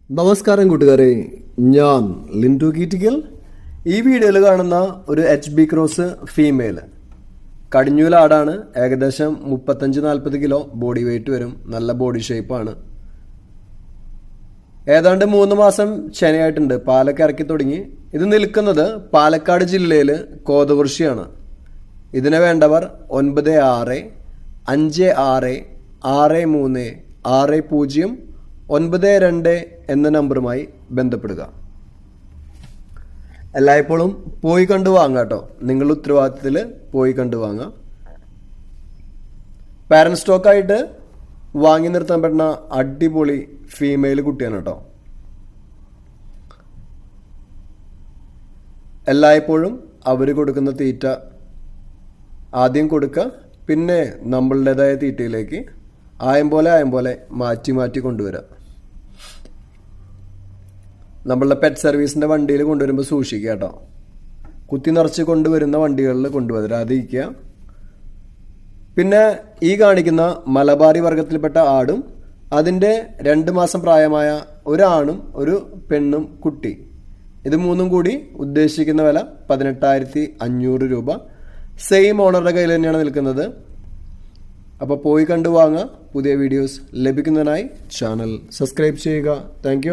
നമസ്കാരം കൂട്ടുകാരെ, ഞാൻ ലിൻഡു കീറ്റിക്കൽ. ഈ വീഡിയോയിൽ കാണുന്ന ഒരു HB ക്രോസ് ഫീമെയിൽ കടിഞ്ഞൂലാടാണ്. ഏകദേശം 35-40 കിലോ ബോഡി വെയിറ്റ് വരും. നല്ല ബോഡി ഷേപ്പാണ്. ഏതാണ്ട് 3 മാസം ശനിയായിട്ടുണ്ട്. പാലൊക്കെ ഇറക്കി തുടങ്ങി. ഇത് നിൽക്കുന്നത് പാലക്കാട് ജില്ലയിൽ കോതകുറിശ്ശിയാണ്. ഇതിനെ വേണ്ടവർ 965636369092 എന്ന നമ്പറുമായി ബന്ധപ്പെടുക. എല്ലായ്പ്പോഴും പോയി കണ്ടു വാങ്ങാം കേട്ടോ. നിങ്ങളുടെ ഉത്തരവാദിത്തത്തിൽ പോയി കണ്ടു വാങ്ങാം. പാരന്റ് സ്റ്റോക്കായിട്ട് വാങ്ങി നിർത്താൻ പറ്റുന്ന അടിപൊളി ഫീമെയിൽ കുട്ടിയാണ് കേട്ടോ. എല്ലായ്പ്പോഴും അവർ കൊടുക്കുന്ന തീറ്റ ആദ്യം കൊടുക്കുക, പിന്നെ നമ്മളുടേതായ തീറ്റയിലേക്ക് ആയം പോലെ മാറ്റി കൊണ്ടുവരാം. നമ്മളുടെ പെറ്റ് സർവീസിൻ്റെ വണ്ടിയിൽ കൊണ്ടുവരുമ്പോൾ സൂക്ഷിക്കുക കേട്ടോ. കുത്തി നിറച്ച് കൊണ്ടുവരുന്ന വണ്ടികളിൽ കൊണ്ടുവരാതിരിക്കുക. പിന്നെ ഈ കാണിക്കുന്ന മലബാറി വർഗത്തിൽപ്പെട്ട ആടും അതിൻ്റെ 2 മാസം പ്രായമായ ഒരാണും ഒരു പെണ്ണും കുട്ടി, ഇത് 3 കൂടി ഉദ്ദേശിക്കുന്ന വില 18,500 രൂപ. സെയിം ഓണറുടെ കയ്യിൽ തന്നെയാണ് നിൽക്കുന്നത്. അപ്പോൾ പോയി കണ്ടു വാങ്ങുക. പുതിയ വീഡിയോസ് ലഭിക്കുന്നതിനായി ചാനൽ സബ്സ്ക്രൈബ് ചെയ്യുക. താങ്ക്